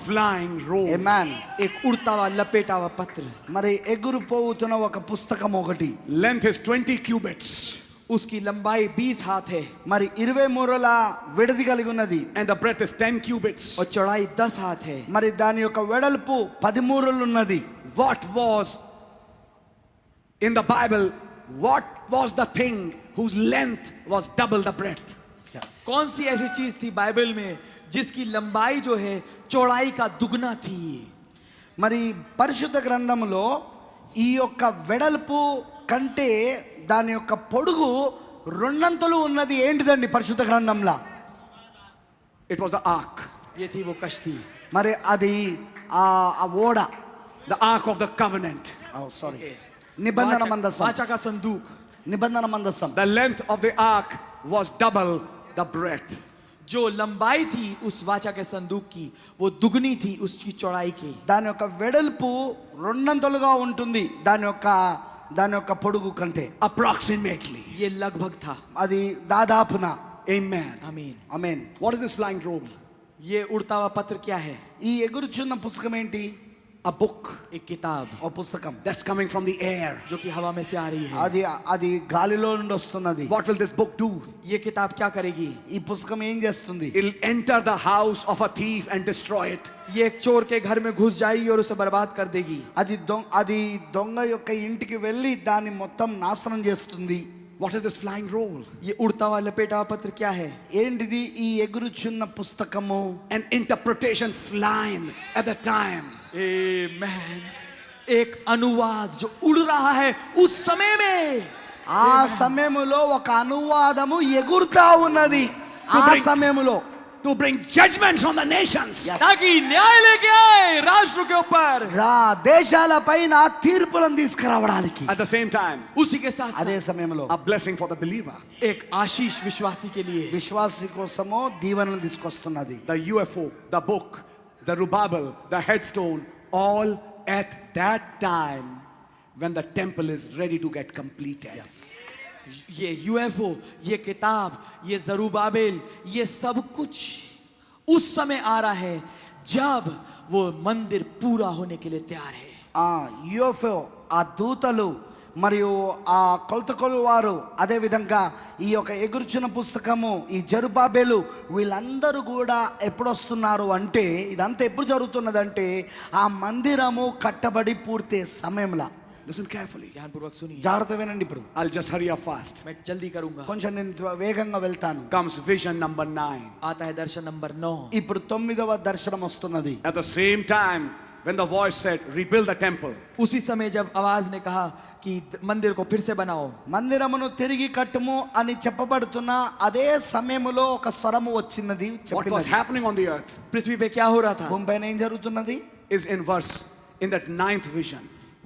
flying roll. Amen. एक उड़ता हुआ लपेटा हुआ पत्र, మరి ఎగురుపోతున్న ఒక పుస్తకం ఒకటి. Length is 20 cubits. उसकी लंबाई 20 हाथ है మరి 20 మూరల విడది కలిగి ఉన్నది. And the breadth is 10 cubits. और चौड़ाई 10 हाथ है. మరి దాని యొక్క వెడల్పు 10 మూరలు ఉన్నది. What was in the Bible? What was the thing whose length was double the breadth? कौन सी ऐसी चीज थी बाइबल में जिसकी लंबाई जो है चौड़ाई का दुगना थी? మరి పరిశుద్ధ గ్రంథములో ఈ యొక్క వెడల్పు కంటే దాని యొక్క పొడుగు రెండంతలు ఉన్నది ఏంటిదండి పరిశుద్ధ గ్రంథంలో? It was the ark. ये थी वो कश्ती, మరి అది ఆ ఓడ, The ark of the covenant. Sorry, నిబంధన మందసం. वाचा का संदूक. నిబంధన మందసం. The length of the ark was double the breadth. जो लंबाई थी उस वाचा के संदूक की वो दुगनी थी उसकी चौड़ाई की. దాని యొక్క వెడల్పు రెండంతలుగా ఉంటుంది దాని యొక్క పొడుగు కంటే. Approximately. ये लगभग था. అది దాదాపున. Amen. आमीन. ఆమేన్. What is this flying roll? ये उड़ता हुआ पत्र क्या है? ఈ ఎగురుచున్న పుస్తకం ఏంటి? A book एक किताब ఓ పుస్తకం. that's coming from the air. जो कि हवा में से आ रही है. అది గాలిలో నుండి వస్తున్నది. What will this book do? ये किताब क्या करेगी? ఈ పుస్తకం ఏం చేస్తుంది? It'll enter the house of a thief and destroy it. ये एक चोर के घर में घुस जाएगी और उसे बर्बाद कर देगी. అది దొంగ యొక్క ఇంటికి వెళ్ళి దాన్ని మొత్తం నాశనం చేస్తుంది. What is this flying roll? ये उड़ता हुआ लपेटा हुआ पत्र क्या है? ఏంటిది ఈ ఎగురుచున్న పుస్తకము? An interpretation flying at the time. आमेन. एक अनुवाद जो उड़ रहा है उस समय में. ఆ సమయములో ఒక అనువాదము ఎగురుతా ఉన్నది. ఆ సమయములో To bring judgments on the nations. ताकि न्याय लेके आए राष्ट्र के ऊपर. దేశాల పైన తీర్పులను తీసుకురావడానికి. At the same time, उसी के साथ అదే సమయంలో a blessing for the believer. एक आशीष विश्वासी के लिए. విశ్వాసి కోసమో దీవెనలు తీసుకొస్తున్నది. The UFO, the book, the Rubabel, the headstone, all at that time when the temple is ready to get completed. ये यूएफओ, ये किताब, ये जरूबाबेल, ये सब कुछ उस समय आ रहा है जब वो मंदिर पूरा होने के लिए तैयार है. యూఎఫ్ఓ, ఆ దూతలు మరియు ఆ కొలతకొలు వారు, అదే విధంగా ఈ యొక్క ఎగురుచున్న పుస్తకము, ఈ జెరుబాబెలు, వీళ్ళందరూ కూడా ఎప్పుడు వస్తున్నారు అంటే, ఇదంతా ఎప్పుడు జరుగుతున్నదంటే ఆ మందిరము కట్టబడి పూర్తి సమయంలో. Listen carefully. ध्यानपूर्वक सुनिए. జాగ్రత్త వినండి. ఇప్పుడు I'll just hurry up fast. मैं जल्दी करूंगा. కొంచెం నేను వేగంగా వెళ్తాను. Comes vision number 9. आता है दर्शन नंबर 9. ఇప్పుడు 9వ దర్శనం వస్తున్నది. At the same time, when the voice said, rebuild the temple, उसी समय जब आवाज ने कहा कि मंदिर को फिर से बनाओ, మందిరమును తిరిగి కట్టుము అని చెప్పబడుతున్న అదే సమయములో ఒక స్వరము వచ్చినది. what was happening on the earth पृथ्वी पे क्या हो रहा था భూమిపైన ఏం జరుగుతున్నది? is in verse, in that 9th vision.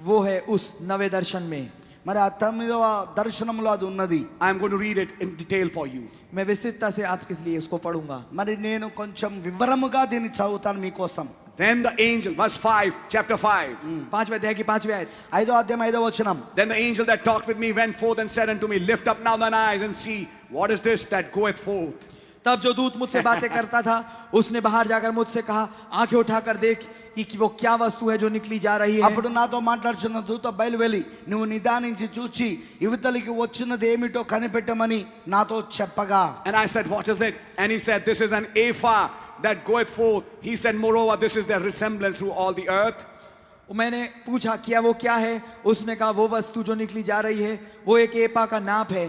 वो है उस नवे दर्शन में. మరి ఆ 9వ దర్శనంలో అది ఉన్నది. I'm going to read it in detail for you. मैं विस्तृतता से आपके लिए इसको पढ़ूंगा. మరి నేను కొంచెం వివరముగా దీన్ని చదువుతాను మీకోసం. Then the angel, verse 5, chapter 5. 5वें अध्याय की 5वीं आयत. 5వ అధ్యాయం 5వ వచనం. Then the angel that talked with me went forth and said unto me, lift up now thine eyes and see, what is this that goeth forth? तब जो दूत मुझसे बातें करता था उसने बाहर जाकर मुझसे कहा, आंखें उठाकर देख कि वो क्या वस्तु है जो निकली जा रही है. అప్పుడు నాతో మాట్లాడుచున్న దూత బయలువెళ్ళి నువ్వు నిదానించి చూచి ఇవతలికి వచ్చినది ఏమిటో కనిపెట్టమని నాతో చెప్పగా. And I said, what is it? And he said, this is an ephah that goeth forth. He said, moreover, this is their resemblance through all the earth. मैंने पूछा किया वो क्या है? उसने कहा वो वस्तु जो निकली जा रही है वो एक एपा का नाप है.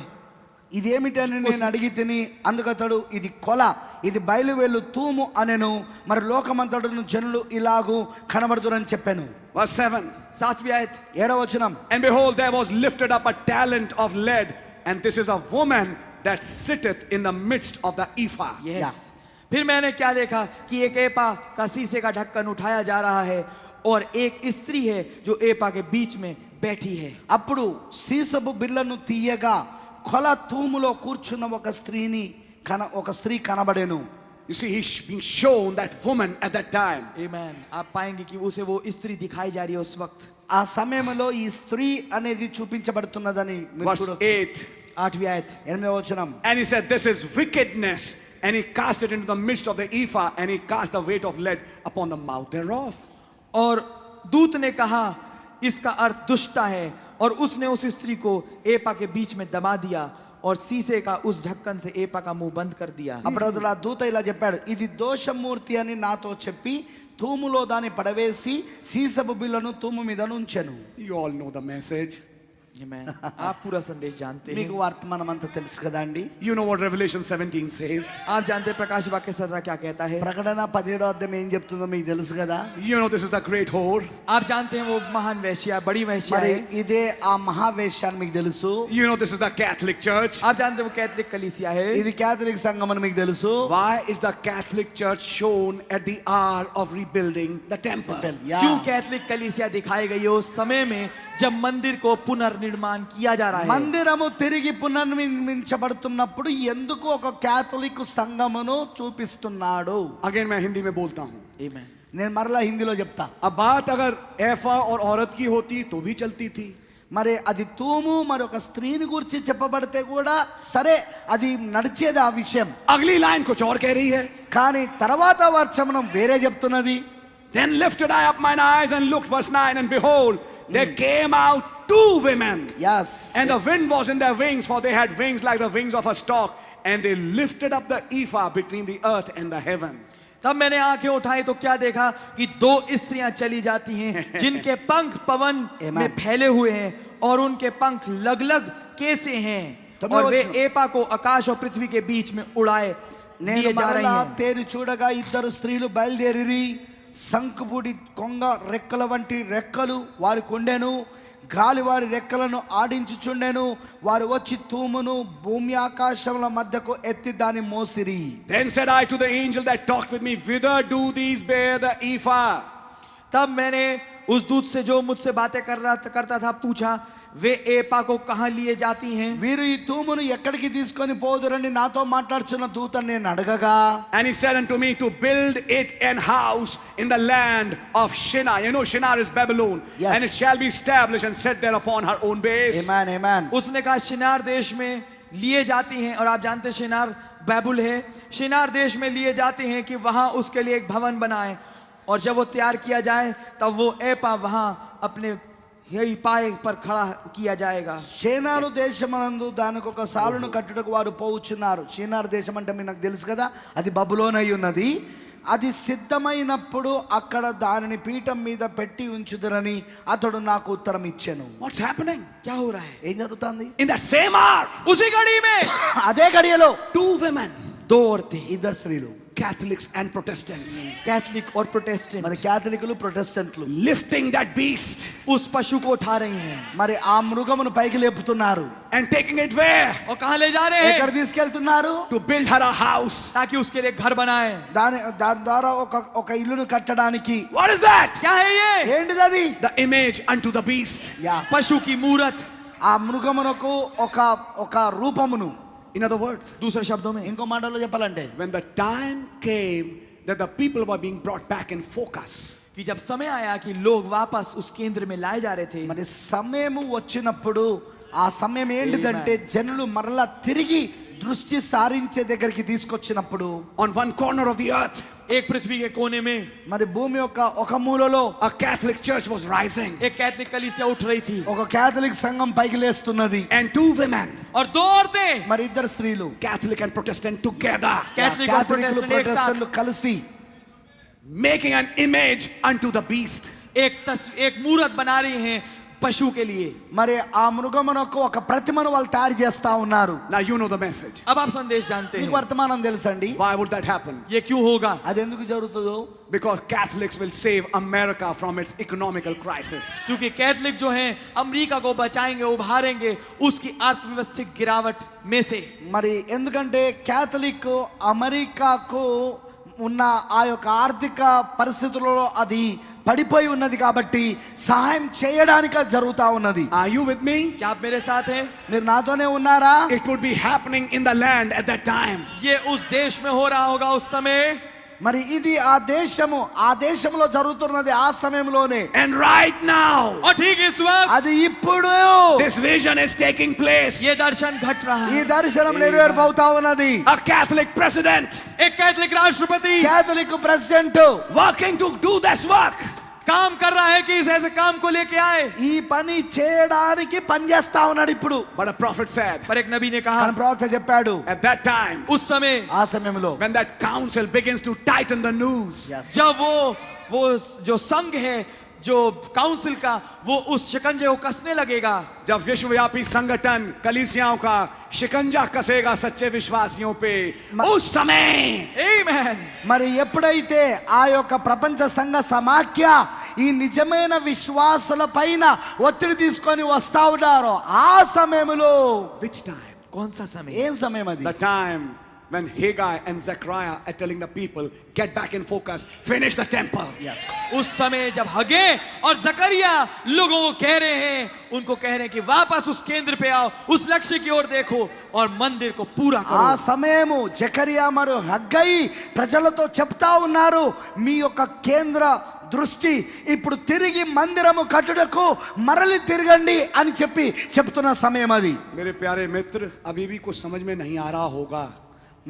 ఇదేమిటని నేను అడిగి తిని అందుకతడు ఇది కొల, ఇది బయలువెళ్ళు తూము అనెను. మరి లోకమంతడును జనులు ఇలాగూ కనబడుతురని చెప్పాను. Verse 7. 7वीं आयत. 7వ వచనం. And behold, there was lifted up a talent of lead, and this is a woman that sitteth in the midst of the ephah. Yes. फिर मैंने क्या देखा कि एक एपा का शीशे का ढक्कन उठाया जा रहा है और एक स्त्री है जो एपा के बीच में बैठी है. అప్పుడు సీసపు బిళ్ళను తీయగా కొల తూములో కూర్చున్న ఒక స్త్రీ కనబడెను. You see, he's being shown that woman at that time. Amen. आप पाएंगे कि उसे वो स्त्री दिखाई जा रही है उस वक्त. ఆ సమయంలో ఈ స్త్రీ అనేది చూపించబడుతున్నదని మీరు Verse చూడొచ్చు. 8. 8वीं आयत. 8వ వచనం. And he said, this is wickedness and he cast it into the midst of the ephah, and he cast the weight of lead upon the mouth thereof. और दूत ने कहा इसका अर्थ दुष्टता है, और उसने उस स्त्री को एपा के बीच में दबा दिया और शीशे का उस ढक्कन से एपा का मुंह बंद कर दिया. అప్పుడు ఆ దూత ఇలా చెప్పాడు, ఇది దోషమూర్తి అని నాతో చెప్పి తూములో దాన్ని పడవేసి సీసపు బిళ్ళను తూము మీద ఉంచెను. You all know the message. Amen. आप पूरा संदेश जानते మీకు हैं. వర్తమానం అంతా తెలుసు కదా అండి. You know what Revelation 17 says. आप जानते हैं प्रकाश वाक्य 17 क्या कहता है. ప్రకటన 17వ అధ్యాయం ఏం చెప్తుందో మీకు తెలుసు కదా. You know this is the great whore. आप जानते हैं वो महान वेश्या, बड़ी वेश्या మరి है. ఇదే ఆ మహావేశ్యాన్ని మీకు తెలుసు. You know this is the Catholic Church. आप जानते हैं वो कैथलिक कलीसिया है. ఇది క్యాథలిక్ సంఘం అని మీకు తెలుసు. Why is the Catholic Church shown at the hour of rebuilding the temple? Yeah. क्यों कैथलिक कलीसिया दिखाई गई है उस समय में जब मंदिर को पुनर्निर्माण किया जा रहा है. మందిరము తిరిగి పునర్నిర్మించబడుతున్నప్పుడు ఎందుకు ఒక క్యాథలిక్ సంఘమును చూపిస్తున్నాడు. Again मैं हिंदी में बोलता हूँ. Amen. నేను మరలా హిందీలో చెప్తా. अब बात अगर एफा और औरत की होती तो भी चलती थी. మరి అది తూము మరి ఒక స్త్రీని గురించి చెప్పబడితే కూడా సరే అది నడిచేది ఆ విషయం. अगली लाइन कुछ और कह रही है. కానీ తర్వాత వర్షమనం వేరే చెప్తున్నది. Then lifted I up mine eyes and looked, verse 9, and behold, there came out two women. yes And the wind was in their wings, for they had wings like the wings of a stork, and they lifted up the ephah between the earth and the heaven. तब मैंने आंखें उठाई तो क्या देखा कि दो स्त्रियां चली जाती हैं जिनके पंख पवन Amen. में फैले हुए हैं और उनके पंख लगलग कैसे हैं, तब और मैं वे वो- एपा को आकाश और पृथ्वी के बीच में उड़ाए నేను लिए जा रही మరలా हैं. తేరి చూడగా ఇద్దరు స్త్రీలు బయలుదేరి శంకుపుడి కొంగ రెక్కల వంటి రెక్కలు వారి కొండెను, గాలి వారి రెక్కలను ఆడించుచుండెను. వారు వచ్చి తూమును భూమి ఆకాశముల మధ్యకు ఎత్తి దాన్ని మోసిరి. Then said I to the angel that talked with me, whither do these bear the ephah? तब मैंने उस दूत से जो मुझसे बातें करता था पूछा, वे एपा को कहां लिए जाती हैं. వీరు ఈ తూమును ఎక్కడికి తీసుకొని పోదురని నాతో మాట్లాడుచున్న దూతను నేను అడగగా, And he said unto me to build it an house in the land of Shinar. You know Shinar is Babylon. Yes. And it shall be established and set there upon her own base. ఆమేన్ ఆమేన్. उसने कहा शिनार देश में लिए जाती हैं, और आप जानते हैं शिनार बैबुल है. शिनार देश में लिए जाते हैं कि वहां उसके लिए एक भवन बनाए, और जब वो तैयार किया जाए तब वो एपा वहां अपने यही पाए पर खड़ा किया जाएगा. షేనారు దేశమనందు దానికి ఒక సాలును కట్టుటకు వారు పోవుచున్నారు. షేనారు దేశం అంటే మీకు నాకు తెలుసు కదా, అది బబులోన్ అయి ఉన్నది. అది సిద్ధమైనప్పుడు అక్కడ దానిని పీఠం మీద పెట్టి ఉంచుదురని అతడు నాకు ఉత్తరం ఇచ్చెను. What's happening? क्या हो रहा है? ఏం జరుగుతుంది? In that same hour, उसी घड़ी में అదే గడియలో two women, दो औरतें, ఇద్దరు స్త్రీలు, Catholics and Protestants, कैथलिक और प्रोटेस्टेंट, మరి క్యాథలికులు ప్రొటెస్టెంట్లు lifting that beast उस पशु को उठा रही हैं. మరి ఆ మృగమును పైకి లేపుతున్నారు. and taking it where? और कहां ले जा रहे हैं? ఎక్కడ తీసుకెళ్తున్నారు? To build her a house. ताकि उसके लिए घर बनाए. దాని ద్వారా ఒక ఇల్లును కట్టడానికి. What is that? क्या है ये? ఏంటిది అది? The image unto the beast. Yeah, पशु की मूरत. ఆ మృగమునకు ఒక రూపమును. In other words, दूसरे शब्दों में, ఇంకో మాటలో చెప్పాలంటే when the time came that the people were being brought back in focus, कि जब समय आया कि लोग वापस उस केंद्र में लाए जा रहे थे, మరి సమయము వచ్చినప్పుడు ఆ సమయం ఏంటిదంటే జనులు మరలా తిరిగి దృష్టి సారించే దగ్గరికి తీసుకొచ్చినప్పుడు on one corner of the earth, एक पृथ्वी के कोने में మరి భూమి ఒక మూలలో a Catholic church was rising, एक कैथलिक कलीसिया उठ रही थी, ఒక క్యాథలిక్ సంఘం పైకి లేస్తున్నది. and two women, और दो औरतें, మరి ఇద్దరు స్త్రీలు, Catholic and Protestant together, Catholic और క్యాథలికులు प्रोटेस्टेंट एक साथ, ప్రొటెస్టెంట్లు కలిసి making an image unto the beast. एक मूरत बना रही हैं पशु के लिए. మరి ఆ మృగమునకు ఒక ప్రతిమను వాళ్ళు తయారు చేస్తా ఉన్నారు. Now you know the message. अब आप संदेश जानते మీకు हैं వర్తమానం తెలుసండి. Why would that happen? ये क्यों होगा? అది ఎందుకు జరుగుతుందో? Because Catholics will save America from its economical crisis. क्योंकि कैथलिक जो हैं अमेरिका को बचाएंगे, उभारेंगे उसकी अर्थव्यवस्थिक गिरावट में से. మరి ఎందుకంటే క్యాథలిక్ అమెరికాకు ఉన్న ఆ యొక్క ఆర్థిక పరిస్థితులలో అది పడిపోయి ఉన్నది కాబట్టి సహాయం చేయడానికి అది జరుగుతా ఉన్నది. Are you with me? क्या आप मेरे साथ हैं? మీరు నాతోనే ఉన్నారా? It would be happening in the land at that time. ये उस देश में हो रहा होगा उस समय. మరి ఇది ఆ దేశంలో జరుగుతున్నది ఆ సమయంలోనే. And right now, और ठीक इस वक्त అది ఇప్పుడు this vision is taking place. ये दर्शन घट रहा ఈ है. దర్శనం నెరవేర్పవుతా ఉన్నది. A Catholic president एक कैथलिक राष्ट्रपति Catholic president working to do this work. काम कर रहा है कि इस ऐसे काम को लेके आए. ఈ పని చేయడానికి పనిచేస్తా ఉన్నాడు ఇప్పుడు. But a prophet said, पर एक नबी ने మన कहा ప్రవక్త చెప్పాడు, at that time, उस समय ఆ సమయంలో when that council begins to tighten the noose, जब वो जो संघ है, जो काउंसिल का, वो उस शिकंजे को कसने लगेगा. जब विश्वव्यापी संगठन कलीसियाओं का शिकंजा कसेगा सच्चे विश्वासियों पे, उस समय आमीन. మరి ఎప్పుడైతే ఆ యొక్క ప్రపంచ సంఘ సమాఖ్య ఈ నిజమైన విశ్వాసుల పైన ఒత్తిడి తీసుకొని వస్తా ఉన్నారో ఆ సమయంలో, which time? कौन सा समय? ఏం సమయం అది? The time when Haggai and Zechariah are telling the people, get back in focus, finish the temple. उस समय जब हगे और जकरिया लोगों को कह रहे हैं, उनको कह रहे हैं कि वापस उस केंद्र पे आओ, उस लक्ष्य की ओर देखो और मंदिर को पूरा ఆ करो. సమయము జకరియా మరియు హగ్గయి ప్రజలతో చెప్తా ఉన్నారు, మీ యొక్క కేంద్ర దృష్టి ఇప్పుడు తిరిగి మందిరము కట్టుటకు మరలి తిరగండి అని చెప్తున్న సమయం అది. मेरे प्यारे मित्र, अभी भी कुछ समझ में नहीं आ रहा होगा.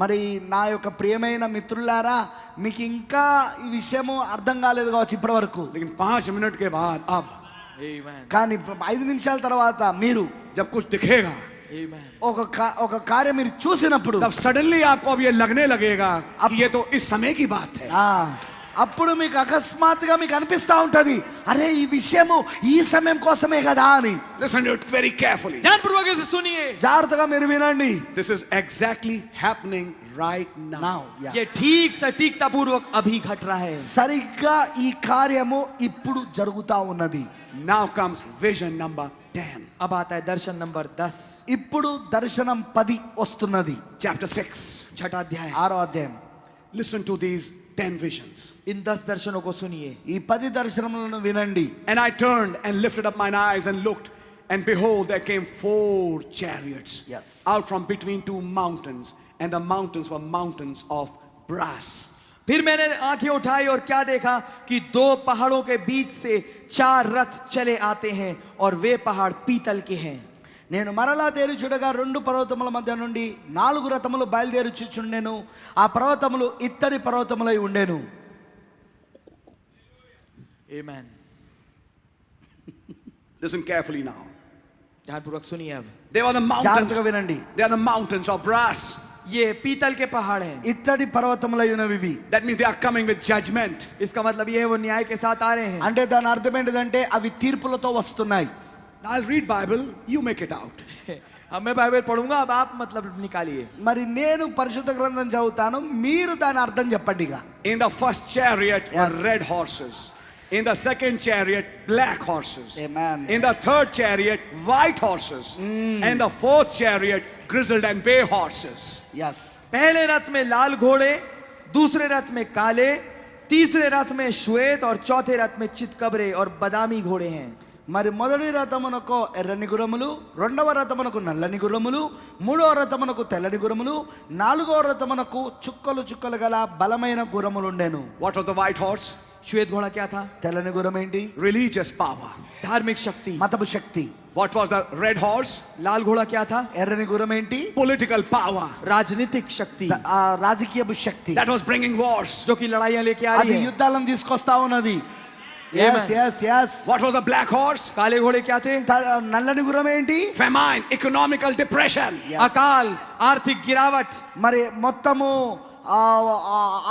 మరి నా యొక్క ప్రియమైన మిత్రులారా, మీకు ఇంకా ఈ విషయము అర్థం కాలేదు కావచ్చు ఇప్పటి వరకు. लेकिन 5 मिनट के बाद अब Amen. కానీ 5 నిమిషాల తర్వాత మీరు जब कुछ दिखेगा, Amen. ఒక కార్యం మీరు చూసినప్పుడు तब सडनली आपको अब ये लगने लगेगा कि ये तो इस समय की बात है. అప్పుడు మీకు అకస్మాత్తుగా మీకు అనిపిస్తా ఉంటది, అరే ఈ విషయము ఈ సమయం కోసమే కదా అని. Listen to it very carefully. ध्यानपूर्वक इसे सुनिए. జాగ్రత్తగా మీరు వినండి. This is exactly happening right now. Now, yeah. ये ठीक सटीकता पूर्वक अभी घट रहा है. సరిగ్గా ఈ కార్యము ఇప్పుడు జరుగుతా ఉన్నది. Now comes vision number 10. अब आता है दर्शन नंबर 10. ఇప్పుడు దర్శనం 10 వస్తున్నది. Chapter 6. छठा अध्याय. 6వ అధ్యాయం. Listen to these 10 visions. इन 10 दर्शनों को सुनिए. ఈ 10 దర్శనములను వినండి. And I turned and lifted up mine eyes and looked, and behold, there came 4 chariots Yes. out from between 2 mountains, and the mountains were mountains of brass. फिर मैंने आंखें उठाई और क्या देखा कि 2 पहाड़ों के बीच से 4 रथ चले आते हैं और वे पहाड़ पीतल के हैं. నేను మరలా తేరుచుడగా 2 పర్వతముల మధ్య నుండి 4 రథములు బయలుదేరుచుచుండెను. ఆ పర్వతములు ఇత్తడి పర్వతములై ఉండెను. Amen. Listen carefully now. ध्यानपूर्वक सुनिए अब. They were the mountains. జాగ్రత్తగా వినండి. They are the mountains of brass. ये पीतल के पहाड़ हैं. ఇత్తడి పర్వతములై ఉన్నవి ఇవి. That means they are coming with judgment. इसका मतलब ये है वो न्याय के साथ आ रहे हैं. అంటే దాని అర్థం ఏంటిదంటే అవి తీర్పులతో వస్తున్నాయి. Now I'll read Bible, you make it out. अब मैं बाइबल पढ़ूंगा, अब आप मतलब निकालिए. మరి నేను పరిశుద్ధ గ్రంథం చదువుతాను, మీరు దాని అర్థం చెప్పండి ఇక. In the first chariot Yes. were red horses. In the second chariot, black horses. Amen. In the third chariot, white horses. And the fourth chariot, grizzled and bay horses. yes. पहले रथ में लाल घोड़े, दूसरे रथ में काले, तीसरे रथ में श्वेत और चौथे रथ में चितकबरे और बादामी घोड़े हैं. మరి మొదటి రథమునకు ఎర్రని గుర్రములు, రెండవ రథమునకు నల్లని గుర్రములు, మూడవ రథమునకు తెల్లని గుర్రములు, నాలుగవ రథమునకు చుక్కలు చుక్కలు గల బలమైన గుర్రములు ఉండెను. What was the white horse? श्वेत घोड़ा क्या था? తెల్లని గుర్రం ఏంటి? Religious power. धार्मिक शक्ति. మతపు శక్తి. What was the red horse? लाल घोड़ा क्या था? ఎర్రని గుర్రం ఏంటి? Political power. राजनीतिक शक्ति, రాజకీయపు శక్తి. That was bringing wars. जो कि लड़ाइयां लेके आ అది रही है. యుద్ధాలను తీసుకొస్తా ఉన్నది. Amen. yes. What was the black horse? काले घोड़े क्या थे? నల్లని గుర్రం ఏంటి? Famine, economical depression. Yes. अकाल, आर्थिक गिरावट. మరి మొత్తము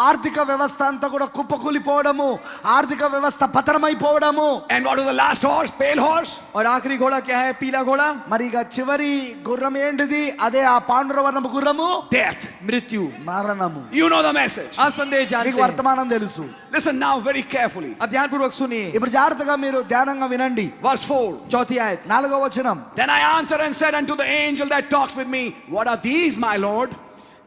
ఆర్థిక వ్యవస్థ అంతా కూడా కుప్పకూలిపోవడము, ఆర్థిక వ్యవస్థ పతనమైపోవడము. And what was the last horse? Pale horse. और आखिरी घोड़ा क्या है? पीला घोड़ा. మరి ఇక చివరి గుర్రం ఏంటిది? అదే ఆ పాండురవర్ణపు గుర్రము, Death. मृत्यु. మరణము. You know the message. आप संदेश जानते మీకు हैं. వర్తమానం తెలుసు. Listen now very carefully. अब ध्यानपूर्वक सुनिए. ఇప్పుడు జాగ్రత్తగా మీరు ధ్యానంగా వినండి. Verse 4. चौथी आयत. 4వ వచనం. Then I answered and said unto the angel that talked with me, what are these, my Lord?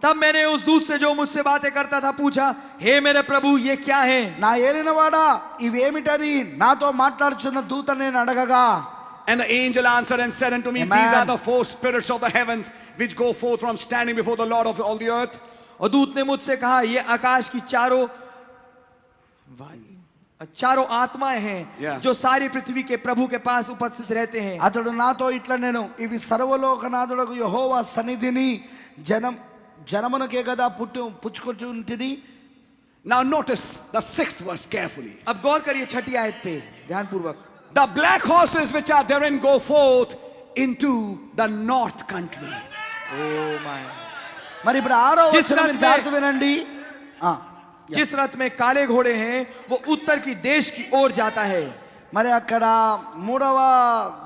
तब मैंने उस दूत से जो मुझसे बातें करता था पूछा, हे मेरे प्रभु ये क्या है? నా ఏలినవాడా ఇవేమిటని నాతో మాట్లాడుచున్న దూత నేను అడగగా. And the angel answered and said unto me, Amen. these are the 4 spirits of the heavens which go forth from standing before the Lord of all the earth. और दूत ने मुझसे कहा, ये आकाश की चारों आत्माएं हैं Yeah. जो सारी पृथ्वी के प्रभु के पास उपस्थित रहते हैं। అతడు నాతో ఇట్లా నేను ఇవి సర్వలోకనాథుడకు యెహోవా సన్నిధిని జనమునకే కదా పుచ్చుకొచ్చుంటిని. Now notice the 6th verse carefully. अब गौर करिए 6ठी आयत पे ध्यानपूर्वक। The black horses which are therein go forth into the north country. మరి ఇప్పుడు 6వ जिस వచనం रथ में- జాగ్రత్త వినండి. जिस रथ में काले घोड़े हैं वो उत्तर की देश की ओर जाता है। మరి అక్కడ 3వ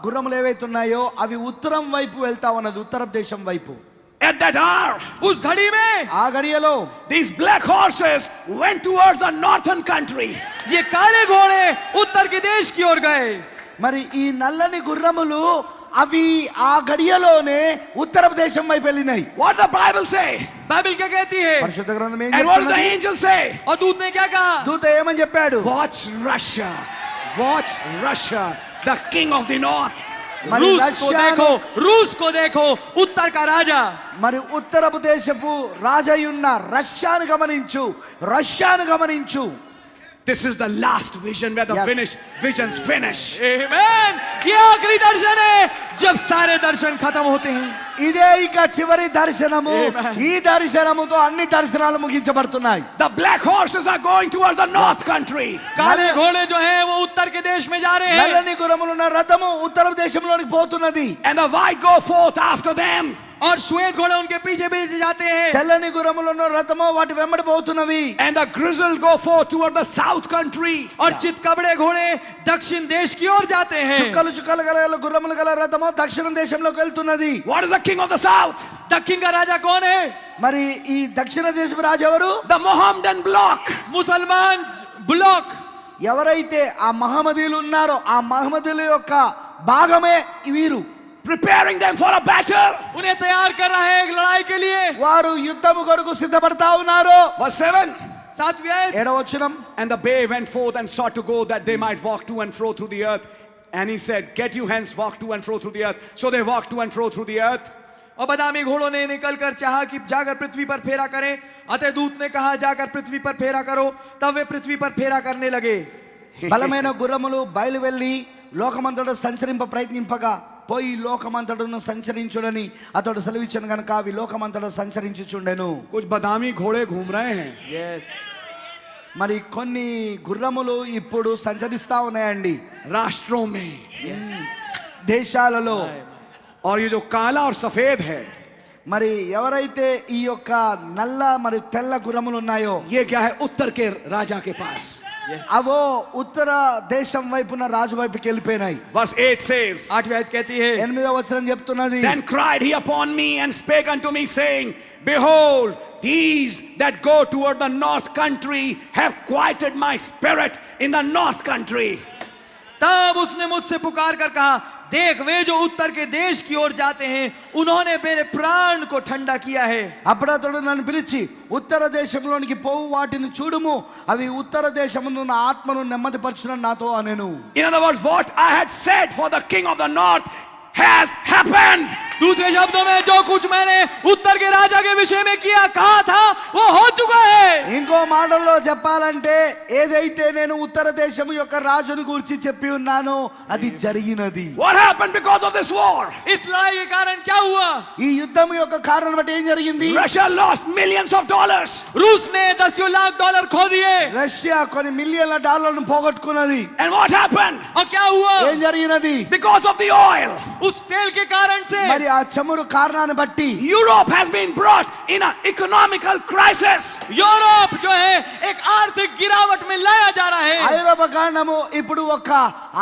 గుర్రములు ఏవైతే ఉన్నాయో అవి ఉత్తరం వైపు వెళ్తా ఉన్నది, ఉత్తర దేశం వైపు. At that hour, उस घड़ी में ఆ గడియలో these black horses went towards the northern country. ये काले घोड़े उत्तर के देश की ओर गए। మరి ఈ నల్లని గుర్రములు అవి ఆ గడియలోనే ఉత్తర దేశం వైపు వెళ్ళినాయి. What the Bible say? Bible क्या कहती है? పరిశుద్ధ గ్రంథం ఏం And what did the చెప్తున్నది? angel say? और दूत ने क्या कहा? దూత ఏమని చెప్పాడు? Watch Russia. Watch Russia, the king of the north. మరి रूस को देखो, रूस को देखो, उत्तर का राजा। మరి ఉత్తరపు దేశపు రాజయ్యున్న రష్యాను గమనించు, రష్యాను గమనించు. This is the last vision where the Yes. visions finish. आमीन। ये आखिरी दर्शन है जब सारे दर्शन खत्म होते हैं। ఇదే ఇక చివరి దర్శనము. Amen. ఈ దర్శనముతో అన్ని దర్శనాలు ముగించబడుతున్నాయి. The black horses are going towards the north country. काले घोड़े जो हैं वो उत्तर के देश में जा रहे हैं నల్లని గుర్రములున్న రథము ఉత్తర దేశంలోనికి పోతున్నది. And the white go forth after them. और श्वेत घोड़े उनके पीछे पीछे जाते हैं। తెల్లని గుర్రములున్న రథము వాటి వెంబడి పోతున్నవి. And the grizzled go forth toward the south country. और चितकबरे घोड़े दक्षिण देश की ओर जाते हैं। చుక్కలు చుక్కలు గల గుర్రములు గల రథము దక్షిణ దేశంలోకి వెళ్తున్నది. What is the king of the south? दक्षिण का राजा कौन है? మరి ఈ దక్షిణ దేశపు రాజు ఎవరు? The Mohammedan bloc. मुसलमान ब्लॉक। ఎవరైతే ఆ మహమ్మదీయులు ఉన్నారో ఆ మహమ్మదీయుల యొక్క భాగమే వీరు. Preparing them for a battle. उन्हें तैयार कर रहा है एक लड़ाई के लिए। వారు యుద్ధము కొరకు సిద్ధపడతా ఉన్నారు. Verse 7. 7वीं आयत। 7వ వచనం. And the bay went forth and sought to go that they might walk to and fro through the earth. And he said, get you hence, walk to and fro through the earth. So they walked to and fro through the earth. और बदामी घोड़ों ने निकल कर चाहा कि जाकर पृथ्वी पर फेरा करें। अतः दूत ने कहा, जाकर पृथ्वी पर फेरा करो। तब वे पृथ्वी पर फेरा करने लगे। బలమైన గుర్రములు బయలు వెళ్ళి లోకమంతటా సంచరింప ప్రయత్నింపగా పోయి లోకమంతటను సంచరించుడని అతడు సెలవిచ్చాను గనుక అవి లోకమంతటా సంచరించుచుండెను. कुछ बदामी घोड़े घूम रहे हैं. यस। మరి కొన్ని గుర్రములు ఇప్పుడు సంచరిస్తా ఉన్నాయండి राष्ट्रों में. దేశాలలో. और ये जो काला और सफेद है, మరి ఎవరైతే ఈ యొక్క నల్ల మరియు తెల్ల గుర్రములు ఉన్నాయో ये क्या है? उत्तर के राजा के पास. అవో ఉత్తర దేశం వైపున రాజు వైపుకి వెళ్ళిపోయినాయి. Verse 8 says, 8वीं आयत कहती है, 8వ వచనం చెప్తున్నది. then cried he upon me and spake unto me, saying, behold, these that go toward the north country have quieted my spirit in the north country. तब उसने मुझसे पुकार कर कहा, देख वे जो उत्तर के देश की ओर जाते हैं उन्होंने मेरे प्राण को ठंडा किया है। అప్పుడు అతడు నన్ను పిలిచి ఉత్తర దేశంలోనికి పోవు వాటిని చూడుము, అవి ఉత్తర దేశమున నా ఆత్మను నెమ్మదిపరచునని నాతో అనెను. In other words, what I had said for the king of the north has happened. दूसरे शब्दों में जो कुछ मैंने उत्तर के राजा के विषय में किया कहा था वो हो चुका है। ఇంకో మాటల్లో చెప్పాలంటే ఏదైతే నేను ఉత్తర దేశం యొక్క రాజును గురించి చెప్పి ఉన్నానో అది జరిగినది. What happened because of this war? इस लड़ाई के कारण क्या हुआ? ఈ యుద్ధం యొక్క కారణం బట్టి ఏం జరిగింది? Russia lost millions of dollars. रूस ने दसियों लाख डॉलर खो दिए। రష్యా కొన్ని మిలియన్ల డాలర్లను పోగొట్టుకున్నది. And what happened? और क्या हुआ? ఏం జరిగినది? Because of the oil, उस तेल के कारण से మరి ఆ చమురు కారణాన్ని బట్టి Europe has been brought in an economical crisis. Europe जो है एक आर्थिक गिरावट में लाया जा रहा है। ఐరోపా ఖండము ఇప్పుడు ఒక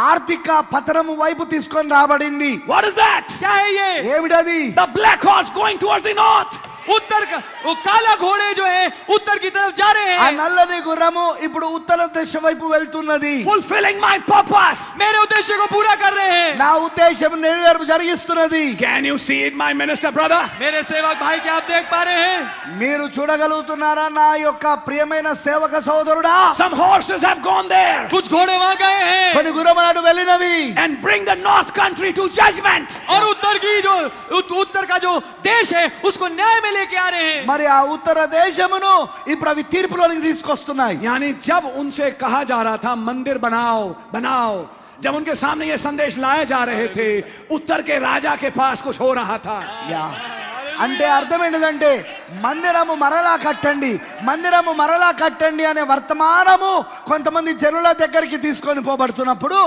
ఆర్థిక పతనము వైపు తీసుకొని రాబడింది. What is that? क्या है ये? ఏమిటది? The black horse going towards the north. उत्तर का वो काला घोड़े जो है उत्तर की तरफ जा रहे ఆ हैं। నల్లని గుర్రము ఇప్పుడు ఉత్తర దేశం వైపు వెళ్తున్నది. Fulfilling my purpose. मेरे उद्देश्य को पूरा कर रहे हैं। నా ఉద్దేశం నెరవేర్పు జరిగిస్తున్నది. Can you see it, my minister brother? मेरे सेवक भाई क्या आप देख पा रहे हैं? మీరు చూడగలుగుతున్నారా నా యొక్క ప్రియమైన సేవక సోదరుడా? Some horses have gone there कुछ घोड़े वहां गए हैं కొన్ని గుర్రములు అటు వెళ్ళినవి. and bring the north country to judgment. और उत्तर की जो उत्तर का जो देश है उसको न्याय में लेके आ रहे हैं। మరి ఆ ఉత్తర దేశమును ఇప్పుడు అవి తీర్పులోనికి తీసుకొస్తున్నాయి. यानी जब उनसे कहा जा रहा था मंदिर बनाओ बनाओ, जब उनके सामने ये संदेश लाए जा रहे थे, उत्तर के राजा के पास कुछ हो रहा था. యా అంటే అర్థం ఏంటంటే మందిరము మరలా కట్టండి, మందిరము మరలా కట్టండి అనే వర్తమానము కొంతమంది జనుల దగ్గరికి తీసుకొని పోబడుతున్నప్పుడు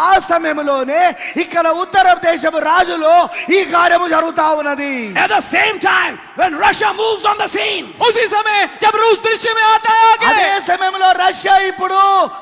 ఆ సమయంలోనే ఇక్కడ ఉత్తర దేశపు రాజులో ఈ కార్యము జరుగుతా ఉన్నది. At the same time, when Russia moves on the scene, उसी समय जब रूस दृश्य में आता है आगे, అదే సమయంలో రష్యా ఇప్పుడు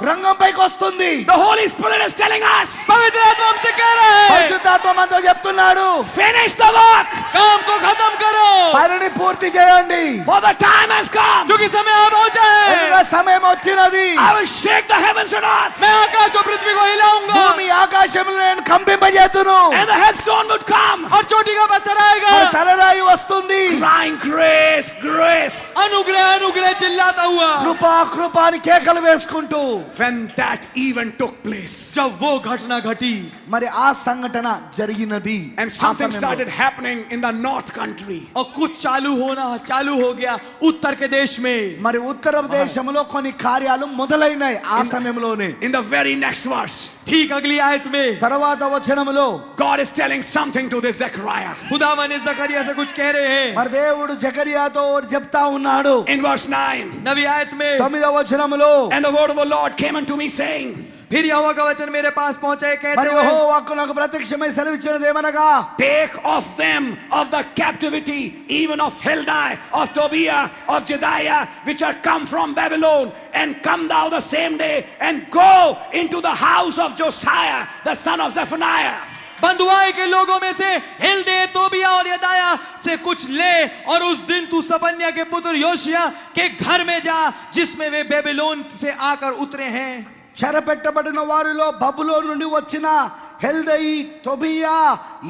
రంగంపైకి వస్తుంది. the Holy Spirit is telling us, पवित्र आत्मा हमसे कह रहा है, పరిశుద్ధాత్మ మనతో చెప్తున్నాడు, finish the work, काम को खत्म करो, పనిని పూర్తి చేయండి, for the time has come. क्योंकि समय आ पहुंचा है। ఎందుకంటే సమయం వచ్చినది. I will shake the heavens and earth, मैं आकाश और पृथ्वी को हिलाऊंगा, భూమి ఆకాశములను నేను కంపింపజేతును, and the headstone would come, और चोटी का पत्थर आएगा। మరి తలరాయి వస్తుంది. crying grace, grace. अनुग्रह अनुग्रह चिल्लाता हुआ। కృపా కృపా అని కేకలు వేసుకుంటూ When that event took place, जब वो घटना घटी మరి ఆ సంఘటన జరిగినది. and ఆ something సమయంలో. started happening in the north country, और कुछ चालू हो गया उत्तर के देश में। మరి ఉత్తర దేశంలో కొన్ని కార్యాలు మొదలైనాయి ఆ సమయంలోనే. in the very next verse, ठीक अगली आयत में తర్వాత వచనములో God is telling something to this Zechariah. खुदावन इस जकरिया से कुछ कह रहे हैं। మరి దేవుడు జకర్యాతో ఒకటి చెప్తా ఉన్నాడు. In verse 9, नवी आयत में 9వ వచనములో and the word of the Lord came unto me saying, फिर यहोवा का वचन मेरे पास पहुंचा है, कहते మరి हुए, యెహోవాకు నాకు ప్రత్యక్షమై సెలవిచ్చినది ఏమనగా, take of them of the captivity, even of Heldai, of Tobiah, of Jediah, which are come from Babylon, and come thou the same day, and go into the house of Josiah, the son of Zephaniah. बंधुआई के लोगों में से हिल्दे, तोबिया और यदाया से कुछ ले, और उस दिन तू सपन्या के पुत्र योशिया के घर में जा, जिसमें वे बेबीलोन से आकर उतरे हैं। చెరపెట్టబడిన వారిలో బబులోను నుండి వచ్చిన హెల్దయి, తోబియా,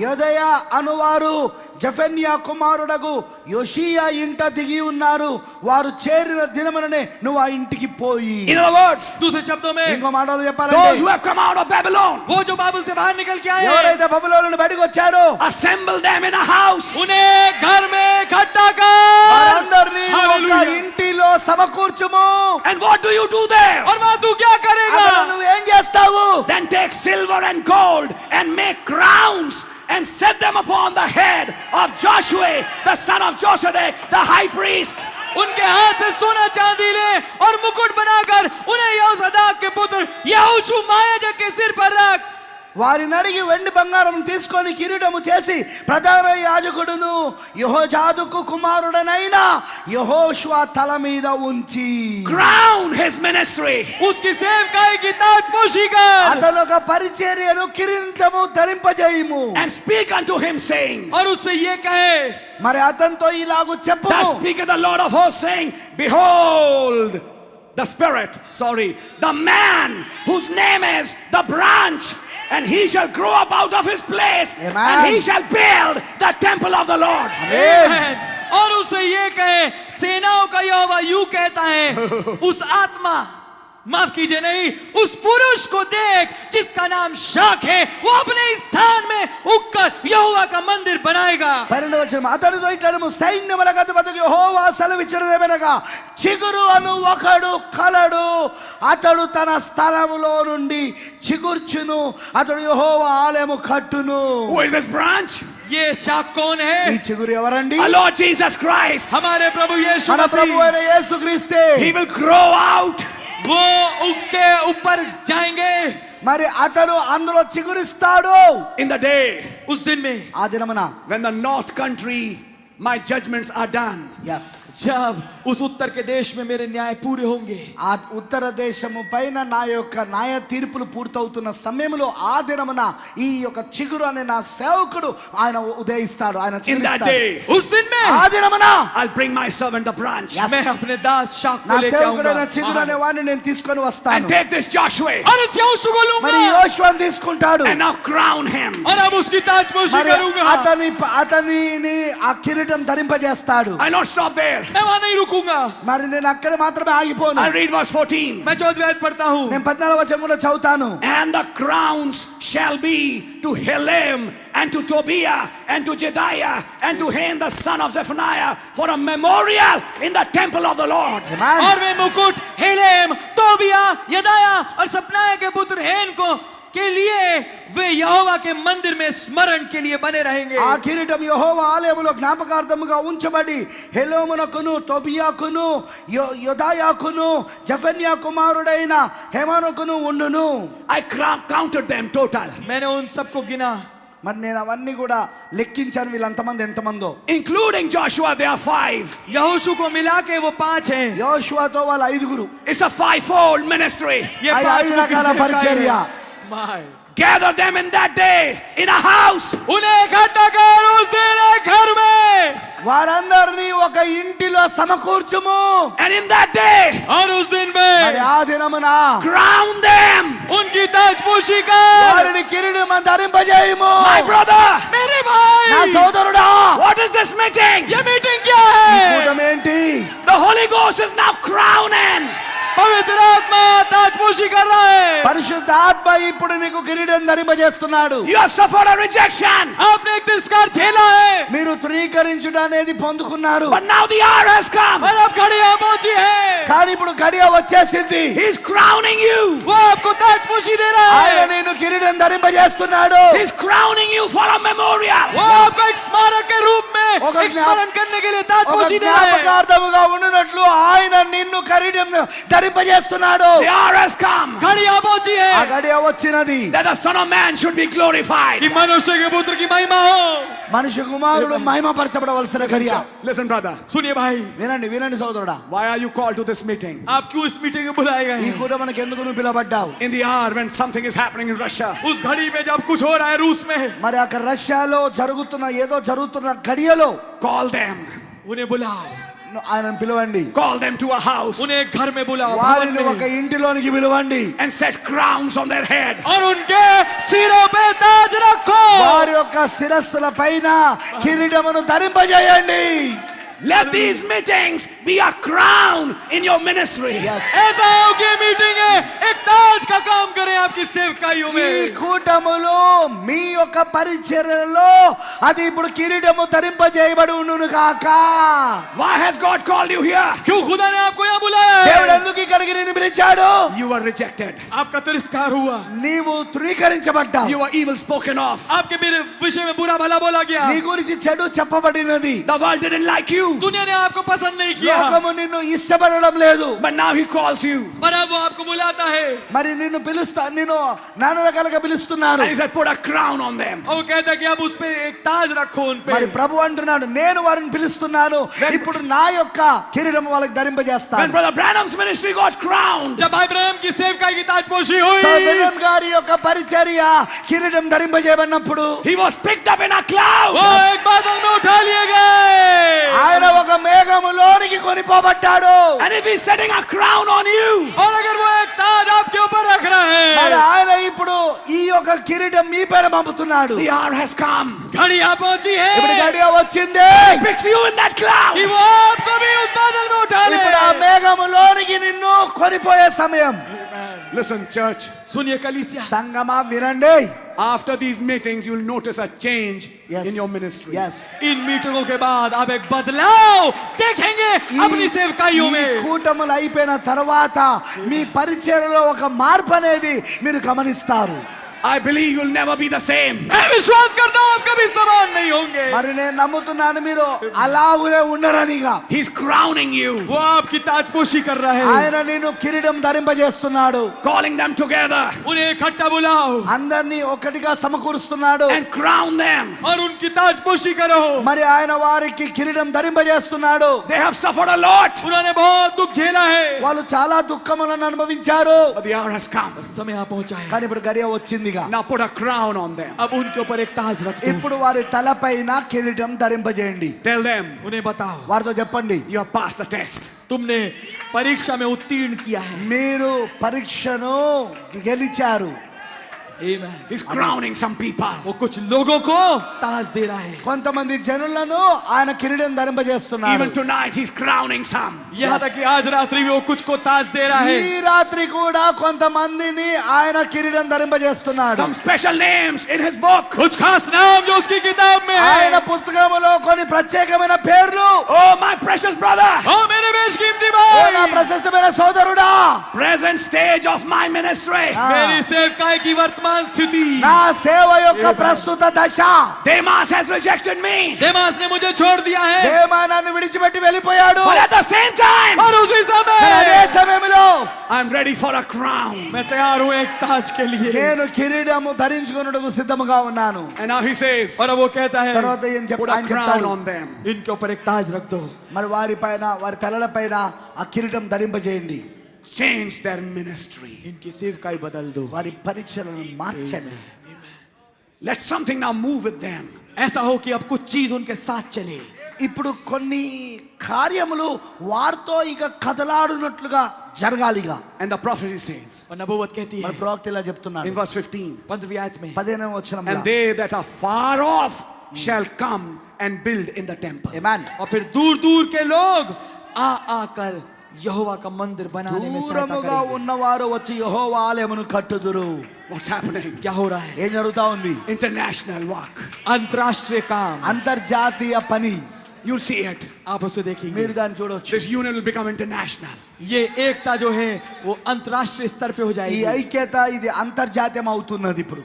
యెదయా అనువారు జెఫన్యా కుమారుడగు యోషియా ఇంట దిగి ఉన్నారు. వారు చేరిన దినముననే నువ్వు ఆ ఇంటికి పోయి. In other words, दूसरे शब्दों में ఇంకో మాటలు those who చెప్పాలంటే have come out of Babylon, वो जो बाबुल से बाहर निकल के आए हैं, ఎవరైతే బబులోను నుండి బయటకు వచ్చారో assemble them in a house, उन्हें घर में इकट्ठा कर। వారందరినీ ఒక हालेलुया। ఇంటిలో సమకూర్చుము. and what do you do there? और वहां तू क्या करेगा? అక్కడ నువ్వు ఏం చేస్తావు? Then take silver and gold and make crowns and set them upon the head of Joshua, the son of Josedek, the high priest. उनके हाथ से सोना चांदी ले और मुकुट बनाकर उन्हें यहोसदाक के पुत्र यहोशू महायाजक के सिर पर रख। వారిని అడిగి వెండి బంగారం తీసుకొని కిరీటము చేసి ప్రధాన యాజకుడును యెహోజాదుకు కుమారుడనైన యెహోషువ తల మీద ఉంచి Crown his ministry. उसकी सेवकाई की ताजपोशी कर అతను ఒక పరిచర్యను కిరీటము ధరింపజేయుము. And speak unto him, saying, और उससे ये कहे, మరి అతనితో ఇలాగు చెప్పు. thus speaketh the Lord of hosts, saying, behold, the man whose name is the branch, and he shall grow up out of his place, Amen. and he shall build the temple of the Lord. आमीन। और उससे ये कहे, सेनाओं का यहोवा यूं कहता है, उस आत्मा, माफ कीजिए नहीं, उस पुरुष को देख जिसका नाम शाख है, वो अपने स्थान में उगकर यहोवा का मंदिर बनाएगा। 12వ వచనం, అతనితో ఇట్లనము, సైన్యములకు అధిపతికి యెహోవా సెలవిచ్చినదేమనగా, చిగురు అను ఒకడు కలడు, అతడు తన స్థలములో నుండి చిగుర్చును, అతడు యెహోవా ఆలయము కట్టును. Who is this branch? ये शाख कौन ఈ है? చిగురు ఎవరండి? Our Lord Jesus Christ. हमारे प्रभु यीशु మన ప్రభు मसीह। అయిన యేసుక్రీస్తే. He will grow out. वो उग के ऊपर जाएंगे మరి అతను అందులో చిగురిస్తాడు. In the day उस दिन में, ఆ దినమున when the north country, my judgments are done. yes जब उस उत्तर के देश में मेरे न्याय पूरे होंगे, ఆ ఉత్తర దేశము పైన నా యొక్క న్యాయ తీర్పులు పూర్తవుతున్న సమయంలో ఆ దినమున ఈ యొక్క చిగురు అనే నా సేవకుడు ఆయన ఉదయిస్తాడు, ఆయన In that చిగురిస్తాడు. day, उस दिन में ఆ దినమున I'll bring my servant the branch. Yes. मैं अपने दास शाख నా को लेके సేవకుడైన आऊंगा చిగురు అనే వాడిని నేను తీసుకొని And వస్తాను. take this Joshua और उस यहोशू को మరి लूंगा యోషువను తీసుకుంటాడు. and now crown him. और अब उसकी ताजपोशी మరి करूंगा। అతనిని ఆ కిరీటం ధరింపజేస్తాడు. I'll not stop there. मैं वहां नहीं रुकूंगा। रुकूंगा। మరి నేను అక్కడ మాత్రమే ఆగిపోను. I'll read verse 14. मैं 14वें आयत पढ़ता हूँ। నేను 14వ వచనం కూడా చదువుతాను. And the crowns shall be to Helem and to Tobiah and to Jedaiah and to Han the son of Zephaniah for a memorial in the temple of the Lord. Amen. और वे मुकुट हेलेम, तोबिया, यदाया और सपनाया के पुत्र हेन को के लिए वे यहोवा के मंदिर में स्मरण के लिए बने रहेंगे। ఆ కిరీటం యెహోవా ఆలయములో జ్ఞాపకార్థముగా ఉంచబడి హెలోమునకును తోబియాకును యోదాయాకును జెఫన్యా కుమారుడైన హేమానుకును ఉండును. I counted them total, मैंने उन सबको गिना, మరి నేను అవన్నీ కూడా లెక్కించాను. వీళ్ళంతమంది ఎంతమందో, including Joshua. There are 5. यहोशू को मिला के वो 5 हैं। యోషువతో వాళ్ళ 5గురు. It's a 5-fold ministry. ये ఐదు 5 రకాల పరిచర్య. My Gather them in that day in a house. उन्हें इकट्ठा कर उस दिन एक घर में, వారందరినీ ఒక ఇంటిలో సమకూర్చుము. And in that day, और उस दिन మరి में ఆ దినమున crown them. उनकी ताजपोशी कर। వారిని కిరీటం ధరింపజేయుము. My brother, मेरे నా भाई, సోదరుడా, what is this meeting? ये मीटिंग क्या ఈ है? కూటమి ఏంటి? The Holy Ghost is now crowning. पवित्र आत्मा ताजपोशी कर रहा है। పరిశుద్ధ ఆత్మ ఇప్పుడు నీకు కిరీటం ధరింపజేస్తున్నాడు. You have suffered a rejection, आपने एक तिरस्कार झेला है, మీరు తృణీకరించుట అనేది పొందుకున్నారు. but now the hour has come. और अब घड़ी यहाँ पहुंची है। కానీ ఇప్పుడు గడియ వచ్చేసింది. He's crowning you. वो आपको ताजपोशी दे रहा ఆయన है। నేను కిరీటం ధరింపజేస్తున్నాడు. He's crowning you for a memorial. वो आपको एक स्मारक के रूप में होगा एक स्मरण करने के लिए ఒక ताजपोशी दे रहा है। జ్ఞాపకార్థముగా ఉండునట్లు ఆయన నిన్ను కిరీటం ధరింపజేస్తున్నాడు. The hour has come घड़ी यहाँ पहुंची ఆ है గడియ వచ్చినది. that the Son of Man should be glorified. कि मनुष्य के पुत्र की महिमा हो। మనిషి కుమారుడు మహిమపరచబడవలసిన గడియ. Listen, brother. सुनिए भाई, వినండి వినండి సోదరుడా, Why are you called to this meeting? आप क्यों इस मीटिंग में बुलाए गए ఈ हैं? కూటమికి ఎందుకు నువ్వు పిలవబడ్డావు? In the hour when something is happening in Russia, उस घड़ी में जब कुछ हो रहा है रूस में, మరి అక్కడ రష్యాలో జరుగుతున్న గడియలో call them. उन्हें बुलाओ, ఆయనను పిలవండి. Call them to a house उन्हें एक घर में बुलाओ, भवन వారిని ఒక में, ఇంటిలోనికి పిలవండి. and set crowns on their head. और उनके सिरों पे ताज रखो। వారి యొక్క శిరస్సుల పైన కిరీటమును ధరింపజేయండి. Let these meetings be a crown in your ministry. ऐसा हो कि मीटिंग है एक ताज का काम करें आपकी सेवकाइयों ఈ में। కూటములు మీ యొక్క పరిచర్యలో అది ఇప్పుడు కిరీటము ధరింపజేయబడి ఉండును కాక. Why has God called you here? क्यों खुदा ने आपको यहाँ बुलाया దేవుడు है? ఎందుకు ఇక్కడికి నిన్ను పిలిచాడు? You were rejected. आपका तिरस्कार हुआ, నీవు తృణీకరించబడ్డావు. You were evil spoken of. आपके मेरे विषय में बुरा भला बोला गया, నీ గురించి చెడు చెప్పబడినది. The world didn't like you. दुनिया ने आपको पसंद नहीं किया, లోకము నిన్ను ఇష్టపడడం లేదు. But now he calls you. पर अब वो आपको बुलाता है మరి నిన్ను నానా రకాలుగా పిలుస్తున్నారు. And he said, put a crown on them. और वो कहता है कि अब उस पे एक ताज रखो उन पे। మరి ప్రభు అంటున్నాడు, నేను వారిని పిలుస్తున్నాను, ఇప్పుడు నా యొక్క కిరీటం వాళ్ళకి When ధరింపజేస్తాను. Brother Branham's ministry got crowned, जब भाई ब्रह्म की सेवकाई की ताजपोशी हुई, సోదరుని గారి యొక్క పరిచర్య కిరీటం ధరింపజేయబడినప్పుడు he was picked up in a cloud. वो एक बादल में उठा लिए गए। ఆయన ఒక మేఘములోనికి కొనిపోబడ్డాడు. And if he's setting a crown on you, और अगर वो एक ताज आपके ऊपर रख रहा మరి है, ఆయన ఇప్పుడు ఈ యొక్క కిరీటం మీ పేర పంపుతున్నాడు. the hour has come. घड़ी यहाँ पहुंची ఇప్పుడు है గడియ వచ్చింది. He picks you in that कि cloud. वो आपको भी उस बादल में उठा ले। ఇప్పుడు ఆ మేఘములోనికి నిన్ను కొనిపోయే సమయం. Listen, church. सुनिए कलीसिया, సంగమా వినండి. After these meetings, you'll notice a change in your ministry. Yes. इन मीटिंगों के बाद आप एक बदलाव देखेंगे अपनी सेवकाइयों ఈ में। కూటములు అయిపోయిన తర్వాత మీ పరిచర్యలో ఒక మార్పు అనేది మీరు గమనిస్తారు. I believe you'll never be the same. मैं विश्वास करता हूँ आप कभी समान नहीं होंगे। మరి నేను నమ్ముతున్నాను మీరు అలాగే ఉండరనిగా. He's crowning you, वो आपकी ताजपोशी कर रहा है, ఆయన నిన్ను కిరీటం ధరింపజేస్తున్నాడు. calling them together उन्हें इकट्ठा बुलाओ అందరినీ ఒకటిగా సమకూరుస్తున్నాడు. and crown them. और उनकी ताजपोशी करो। మరి ఆయన వారికి కిరీటం ధరింపజేస్తున్నాడు. They have suffered a lot, उन्होंने बहुत दुख झेला है, వాళ్ళు చాలా దుఃఖములను అనుభవించారు. but the hour has come. समय यहाँ पहुंचा है। కానీ ఇప్పుడు గడియ వచ్చిందిగా. Now put a crown on them. अब उनके ऊपर एक ताज रख दो। ఇప్పుడు వారి తలపైన కిరీటం ధరింపజేయండి. Tell them, उन्हें बताओ వారితో చెప్పండి, you have passed the test. तुमने परीक्षा में उत्तीर्ण किया है। మీరు పరీక్షను గెలిచారు. Amen. He's crowning some people. वो कुछ लोगों को ताज दे रहा है. కొంతమంది జనులను ఆయన కిరీటం ధరింపజేస్తున్నాడు. Even tonight, he's crowning some. यहाँ तक कि आज रात्रि भी वो कुछ को ताज दे रहा है. ఈ రాత్రి కూడా కొంతమందిని ఆయన కిరీటం ధరింపజేస్తున్నాడు. Some special names in his book. कुछ खास नाम जो उसकी किताब में ఆయన है. పుస్తకంలో కొన్ని ప్రత్యేకమైన పేర్లు. Oh, my precious brother. ओ मेरे बेशकीमती ఓ నా भाई, ప్రశస్తమైన సోదరుడా, Present stage of my ministry. मेरी सेवकाई की वर्तमान स्थिति. నా సేవ యొక్క ప్రస్తుత దశ. Demas has rejected me. देमास ने मुझे छोड़ दिया है. దేమా నన్ను విడిచిపెట్టి వెళ్ళిపోయాడు. But at the same time, और उसी అదే समय సమయంలో I'm ready for a crown. मैं तैयार हूँ एक ताज के लिए. నేను కిరీటము ధరించుకొనుటకు సిద్ధముగా ఉన్నాను. And now he says, और अब वो कहता है, తర్వాత put a ఆయన crown చెప్తాడు, on them. इनके ऊपर एक ताज रख दो. మరి వారి పైన వారి తలల పైన ఆ కిరీటం ధరింపజేయండి. Change their ministry. इनकी सेवकाई बदल दो. వారి పరిచయలను మార్చండి. Let something now move with them. ऐसा हो कि अब कुछ चीज उनके साथ चले. ఇప్పుడు కొన్ని కార్యములు వారితో ఇక కదలాడునట్లుగా జరగాలిగా. And the prophecy says, और नबूवत कहती है మరి ప్రవక్త ఇలా చెప్తున్నాడు in verse 15, 15वीं आयत में, 15వ వచనంలో. and they that are far off shall come and build in the temple. ఆమేన్. और फिर दूर दूर के लोग आ आकर यहोवा का मंदिर बनाने में सहायता దూరముగా करेंगे. ఉన్నవారు వచ్చి యెహోవా ఆలయమును కట్టుదురు. What's happening? क्या हो रहा है? ఏం జరుగుతా ఉంది? International work. अंतरराष्ट्रीय काम. అంతర్జాతీయ పని. You'll see it. आप उसे देखेंगे. మీరు దాన్ని చూడొచ్చు. This union will become international. ये एकता जो है वो अंतरराष्ट्रीय स्तर पे हो ఈ जाएगी. ఐక్యత ఇది అంతర్జాతీయం అవుతున్నది ఇప్పుడు.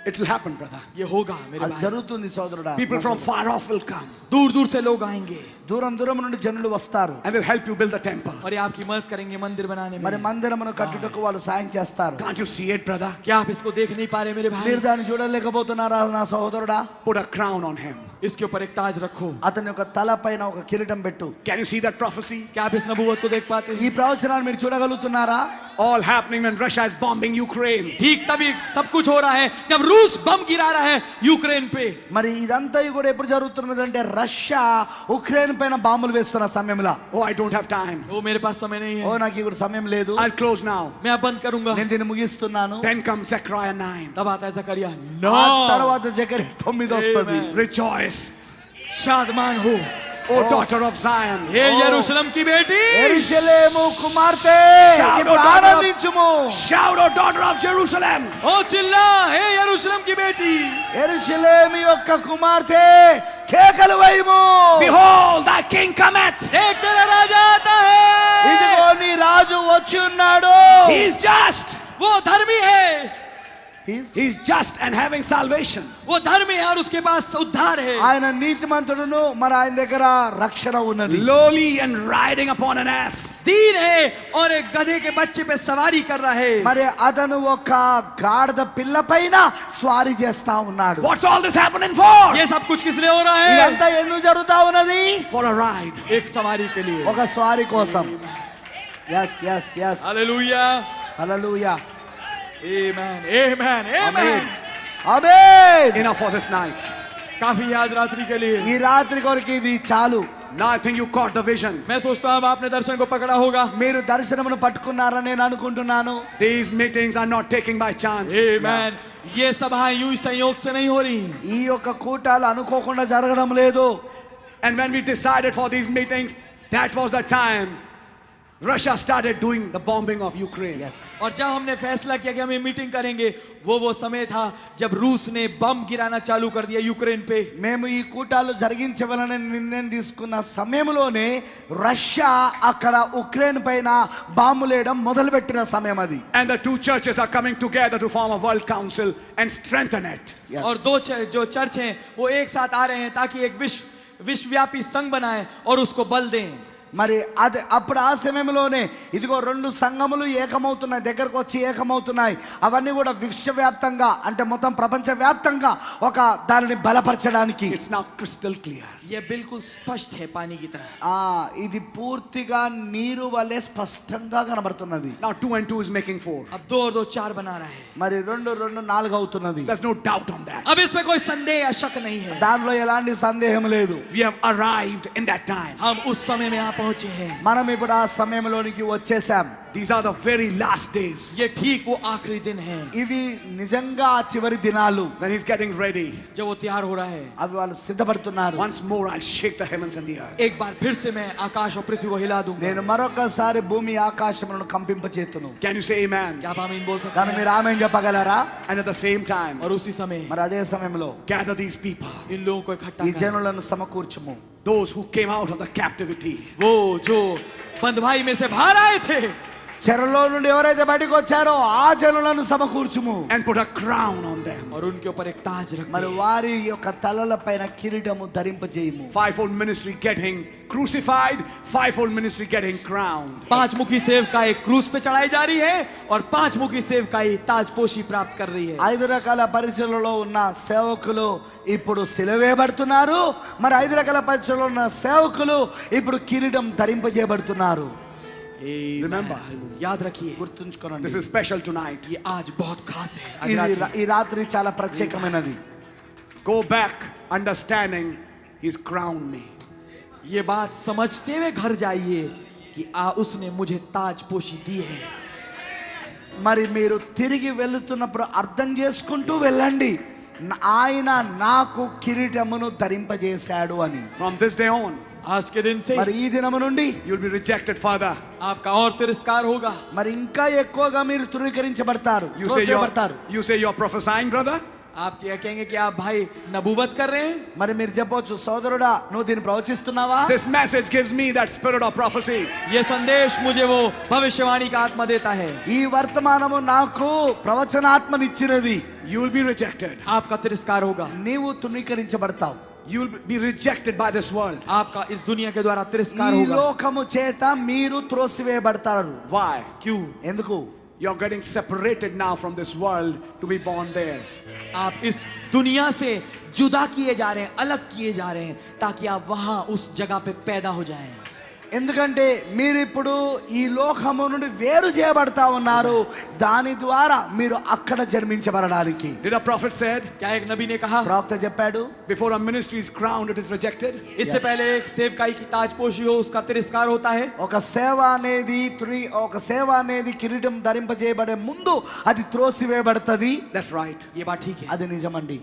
It will happen, brother. ये होगा मेरे అది भाई. జరుగుతుంది సోదరుడా. People from far off will come दूर दूर से लोग आएंगे దూరం దూరం నుండి జనులు వస్తారు. and will help you build the temple. और ये आपकी मदद करेंगे मंदिर बनाने మరి में. మందిరమును కట్టుటకు వాళ్ళు సాయం చేస్తారు. Can't you see it, brother? क्या आप इसको देख नहीं पा रहे मेरे भाई? మీరు దాన్ని చూడలేకపోతున్నారా నా సహోదరుడా? Put a crown on him. इसके ऊपर एक ताज रखो. అతని యొక్క తల పైన ఒక కిరీటం పెట్టు. Can you see that prophecy? क्या आप इस नबूवत को देख पाते ఈ हैं? ప్రవచనాన్ని మీరు చూడగలుగుతున్నారా? All happening when Russia is bombing Ukraine. ठीक तभी सब कुछ हो रहा है जब रूस बम गिरा रहा है यूक्रेन पे. మరి ఇదంతా కూడా ఎప్పుడు జరుగుతున్నదంటే రష్యా ఉక్రెయిన్ పైన బాంబులు వేస్తున్న సమయంలో. Oh, I don't have time. वो मेरे पास समय नहीं ఓ है, నాకు ఇప్పుడు సమయం లేదు. I'll close now. मैं अब बंद करूंगा. నేను దీన్ని ముగిస్తున్నాను. Then comes Zechariah 9. तब आता है जकरिया ఆ 9. తర్వాత జకర్యా 9 వస్తుంది. Amen. Rejoice, शादमान हो O daughter of Zion. हे यरूशलेम की बेटी. యెరూషలేము కుమార్తె Shout, ఇప్పుడు O daughter of- ఆనందించుము. Shout, O daughter of Jerusalem. ओ चिल्ला हे यरूशलेम की बेटी. యెరూషలేము యొక్క కుమార్తె కేకలు వేయము. Behold, thy king cometh. देख तेरा राजा आता है. ఇదిగో నీ రాజు వచ్చి ఉన్నాడు. He is just. वो धर्मी है. He's just and having salvation. वो धर्मी है और उसके पास उद्धार है. ఆయన నీతిమంతుడును మరి ఆయన దగ్గర రక్షణ ఉన్నది. Lowly and riding upon an ass. दीन है और एक गधे के बच्चे पे सवारी कर रहा है. మరి అతను ఒక గాడిద పిల్ల పైన స్వారీ చేస్తా ఉన్నాడు. What's all this happening for? ये सब कुछ किस लिए हो रहा है? ఇదంతా ఎందుకు జరుగుతా ఉన్నది? For a ride. एक सवारी के लिए. ఒక స్వారీ కోసం. yes yes yes hallelujah. Hallelujah. Amen amen amen. Amen. Enough for this night. काफी है आज रात्रि के लिए. ఈ రాత్రి కొరకు ఇది చాలు. Now I think you caught the vision. मैं सोचता हूँ अब आपने दर्शन को पकड़ा होगा. మీరు దర్శనమును పట్టుకున్నారని నేను అనుకుంటున్నాను. These meetings are not taken by chance. आमेन. ये सभाएं यूं ही संयोग से नहीं हो रही. ఈ యొక్క కూటాలు అనుకోకుండా జరగడం లేదు. And when we decided for these meetings, that was the time Russia started doing the bombing of Ukraine. yes और जब हमने फैसला किया कि हम ये मीटिंग करेंगे वो समय था जब रूस ने बम गिराना चालू कर दिया यूक्रेन पे. మేము ఈ కూటాలు జరిగించవాలని నిర్ణయం తీసుకున్న సమయంలోనే రష్యా అక్కడ ఉక్రెయిన్ పైన బాంబులేయడం మొదలుపెట్టిన సమయం అది. And the two churches are coming together to form a world council and strengthen it. Yes. और दो जो चर्च हैं वो एक साथ आ रहे हैं ताकि एक विश्वव्यापी संघ बनाएं और उसको बल दें. మరి అది అప్పుడు ఆ సమయంలోనే ఇదిగో రెండు సంఘములు ఏకమవుతున్నాయి, దగ్గరకు వచ్చి ఏకమవుతున్నాయి. అవన్నీ కూడా విశ్వవ్యాప్తంగా అంటే మొత్తం ప్రపంచ వ్యాప్తంగా ఒక దానిని బలపరచడానికి. It's now crystal clear. ये बिल्कुल स्पष्ट है पानी की तरह. ఇది పూర్తిగా నీరు వలె స్పష్టంగా కనబడుతున్నది. Now 2 and 2 is making 4. अब 2 और 2 4 बना रहा है. మరి 2 2 4 అవుతున్నది. There's no doubt on that. अब इसमें कोई संदेह या शक नहीं है. దానిలో ఎలాంటి సందేహం లేదు. We have arrived in that time. हम उस समय में यहाँ पहुंचे हैं. మనం ఇప్పుడు ఆ సమయంలోనికి వచ్చేసాం. These are the very last days ये ठीक वो आखिरी दिन है ఇవి నిజంగా ఆ చివరి దినాలు. when he's getting ready. जब वो तैयार हो रहा है. అవి వాళ్ళు సిద్ధపడుతున్నారు. Once more I'll shake the heavens and the earth. एक बार फिर से मैं आकाश और पृथ्वी को हिला दूंगा. నేను మరొకసారి భూమి ఆకాశములను కంపింపచేతును. Can you say amen? क्या आप आमीन बोल सकते కానీ हैं? మీరు ఆమేన్ చెప్పగలరా? And at the same time, और उसी समय మరి అదే సమయంలో gather these people, इन लोगों को इकट्ठा ఈ कर. జనులను సమకూర్చుము. those who came out of the captivity. वो जो बंधुभाई में से बाहर आए थे చెరలో నుండి ఎవరైతే బయటకు వచ్చారో ఆ జనులను సమకూర్చుము. And put a crown on them. और उनके ऊपर एक ताज रख మరి दे. వారి యొక్క తలల పైన కిరీటము ధరింపజేయము. Fivefold ministry getting crucified, fivefold ministry getting crowned. पांच मुखी सेवकाई क्रूस पे चढ़ाई जा रही है और पांच मुखी सेवकाई ताजपोशी प्राप्त कर रही है. 5 రకాల పరిచయలలో ఉన్న సేవకులు ఇప్పుడు సిలువేయబడుతున్నారు. మరి 5 రకాల పరిచయలో ఉన్న సేవకులు ఇప్పుడు కిరీటం ధరింపజేయబడుతున్నారు. Remember, याद रखिए గుర్తుంచుకోనండి. this is special tonight. ये आज बहुत खास है. आज ఇది रात्रि ఈ రాత్రి చాలా ప్రత్యేకమైనది. Go back understanding he's crowned me. ये बात समझते हुए घर जाइए कि उसने मुझे ताजपोशी दी है. మరి మీరు తిరిగి వెళుతున్నప్పుడు అర్థం చేసుకుంటూ వెళ్ళండి, ఆయన నాకు కిరీటమును ధరింపజేశాడు అని. From this day on, आज के दिन से మరి ఈ దినము నుండి you'll be rejected further. आपका और तिरस्कार होगा. మరి ఇంకా ఎక్కువగా మీరు తృణీకరించబడతారు, You say త్రోసివేయబడతారు. you're prophesying, brother. आप क्या कहेंगे कि आप भाई नबूवत कर रहे हैं? మరి మీరు చెప్పొచ్చు, సోదరుడా నువ్వు దీన్ని ప్రవచిస్తున్నావా? This message gives me that spirit of prophecy. ये संदेश मुझे वो भविष्यवाणी का आत्मा देता है. ఈ వర్తమానము నాకు ప్రవచనాత్మనిచ్చినది. You'll be rejected. आपका तिरस्कार होगा. నీవు తృణీకరించబడతావు. You'll be rejected by this world. आपका इस दुनिया के द्वारा तिरस्कार ఈ होगा. లోకము చేత మీరు త్రోసివేయబడతారు. Why? क्यों? ఎందుకు? You're getting separated now from this world to be born there. आप इस दुनिया से जुदा किए जा रहे हैं, अलग किए जा रहे हैं ताकि आप वहां उस जगह पे पैदा हो जाएं. ఎందుకంటే మీరు ఇప్పుడు ఈ లోకము నుండి వేరు చేయబడతా ఉన్నారు, దాని ద్వారా మీరు అక్కడ జన్మించబడడానికి. Did a prophet said, क्या एक नबी ने कहा ప్రవక్త చెప్పాడు, before a ministry is crowned, it is rejected? इससे Yes. पहले एक सेवकाई की ताजपोशी हो उसका तिरस्कार होता है. ఒక సేవ అనేది కిరీటం ధరింపజేయబడే ముందు అది త్రోసివేయబడుతుంది. That's right. ये बात ठीक है. అది నిజమండి.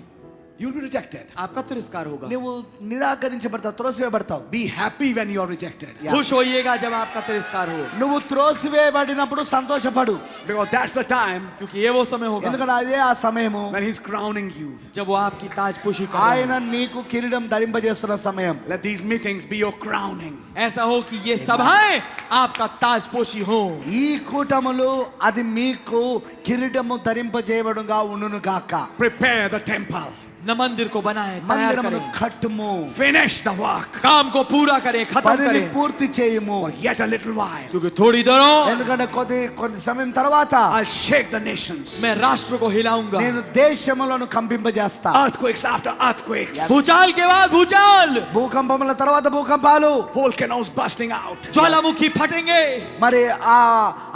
You'll be rejected. आपका तिरस्कार होगा. నువ్వు నిరాకరించబడతావు, త్రోసివేయబడతావు. Be happy when you're rejected. Yeah. खुश होइएगा जब आपका तिरस्कार हो, నువ్వు త్రోసివేయబడినప్పుడు సంతోషపడు, Because that's the time क्योंकि ये वो समय होगा ఎందుకంటే అదే ఆ సమయము when he's crowning you. जब वो आपकी ताजपोशी कर ఆయన నీకు కిరీటం ధరింపజేస్తున్న సమయం. Let these meetings be your crowning. ऐसा हो कि ये सभाएं आपका ताजपोशी हो. ఈ కూటములు అది మీకు కిరీటము ధరింపజేయబడుగా ఉండును గాక. Prepare the temple. न मंदिर को बनाए, तैयार మందిరమును करें, కట్టుము, Finish the work. काम को पूरा करें, खत्म పనిని करें, పూర్తి చేయము. For yet a little while, क्योंकि थोड़ी देरों ఎందుకంటే కొద్ది సమయం తర్వాత I'll shake the nations. मैं राष्ट्र को हिलाऊंगा. నేను దేశములను కంపింపజేస్తా. Earthquakes after earthquakes. भूचाल के बाद भूचाल, భూకంపముల తర్వాత భూకంపాలు, Volcanoes busting out. ज्वालामुखी फटेंगे, మరి ఆ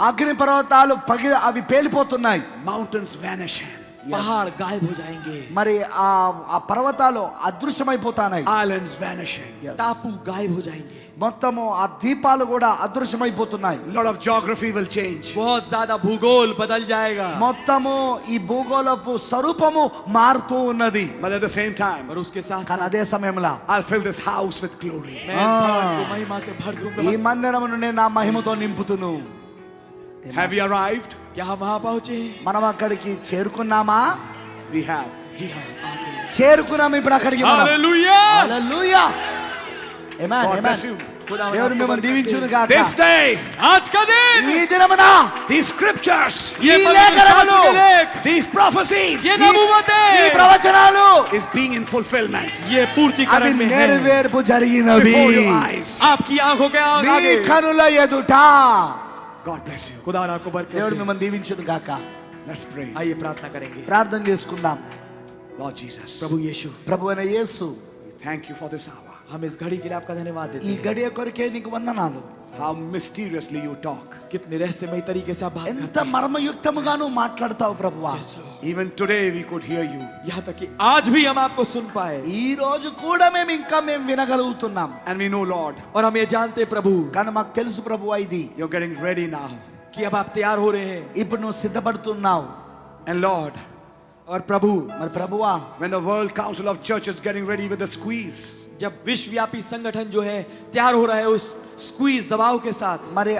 అగ్ని పర్వతాలు అవి పేలిపోతున్నాయి. Mountains vanishing. पहाड़ गायब हो जाएंगे, మరి ఆ పర్వతాలు అదృశ్యమైపోతాయి. Islands vanishing. टापू गायब हो जाएंगे, మొత్తము ఆ ద్వీపాలు కూడా అదృశ్యమైపోతున్నాయి. A lot of geography will change. बहुत ज्यादा भूगोल बदल जाएगा. మొత్తము ఈ భూగోళపు స్వరూపము మారుతూ ఉన్నది. But at the same time, और उसके साथ కానీ అదే సమయంలో I'll fill this house with glory. मैं इस भवन को महिमा से भर ఈ दूंगा. మందిరమును నేను నా మహిమతో నింపుతును. Have you arrived? क्या हम वहां पहुंचे? మనం అక్కడికి చేరుకున్నామా? We have. जी हाँ, आ गए. చేరుకున్నాం ఇప్పుడు అక్కడికి మనం. Hallelujah. Hallelujah. Amen, God bless amen. you. खुदा దేవుడు మిమ్మల్ని దీవించును గాక. This day, आज का दिन, ఈ దినమున these scriptures, ये ఈ पवित्र లేఖనాలు, शास्त्र के लेख, these prophecies ये ఈ नबूवतें, ప్రవచనాలు is being in fulfillment ये అవి पूर्तिकरण में है నెరవేర్పు జరిగినవి. before your eyes. आपकी आंखों के మీ आगे. కనుల ఎదుట. God bless you. खुदा आपको बरकत దేవుడు दे. మిమ్మల్ని దీవించును గాక. Let's pray. आइए प्रार्थना करेंगे. ప్రార్థన చేసుకుందాం. Lord Jesus, प्रभु यीशु, ప్రభువైన యేసు, thank you for this hour. हम इस घड़ी के लिए आपका धन्यवाद देते ఈ हैं. గడియ కొరకే నీకు వందనాలు. How mysteriously you talk. कितने रहस्यमय तरीके से आप बात ఎంత करते हैं. మర్మయుక్తముగా నువ్వు మాట్లాడతావు ప్రభువా. Yes, Lord. Even today we could hear you. यहाँ तक कि आज भी हम आपको सुन पाए. ఈ రోజు కూడా మేము వినగలుగుతున్నాం. And we know, Lord, और हम ये जानते हैं, प्रभु, కానీ మాకు తెలుసు ప్రభువా, ఇది you're getting ready now. कि अब आप तैयार हो रहे हैं। ఇప్పుడు నువ్వు సిద్ధపడుతున్నావు. And Lord, और प्रभु, మరి ప్రభువా, when the World Council of Churches getting ready with the squeeze, जब विश्वव्यापी संगठन जो है तैयार हो रहा है उस स्क्वीज दबाव के साथ, మరి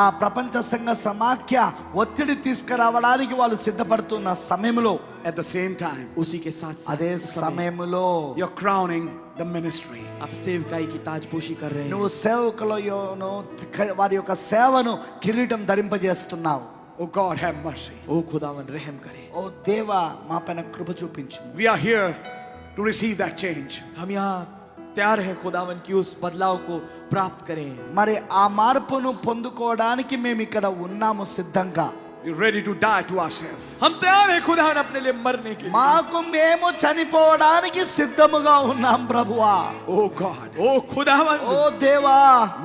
ఆ ప్రపంచ సంఘ సమాఖ్య ఒత్తిడి తీసుకురావడానికి వాళ్ళు సిద్ధపడుతున్న సమయంలో, at the same time, उसी के साथ साथ అదే उस समय సమయంలో you're crowning the ministry. आप सेवकाई की ताजपोशी कर रहे हैं। నువ్వు సేవకులను వారి యొక్క సేవను కిరీటం ధరింపజేస్తున్నావు. Oh God, have mercy. ओ खुदावन रहम करे। ఓ దేవా, మా పైన కృప చూపించు. We are here to receive that change. हम यहाँ तैयार हैं खुदावन की उस बदलाव को प्राप्त करें। మరి ఆ మార్పును పొందుకోవడానికి మేము ఇక్కడ ఉన్నాము సిద్ధంగా. We're ready to die to ourselves. हम तैयार हैं खुदावन अपने लिए मरने के लिए। మాకు మేము చనిపోవడానికి సిద్ధముగా ఉన్నాం ప్రభువా. Oh God, ओ खुदावन, ఓ దేవా,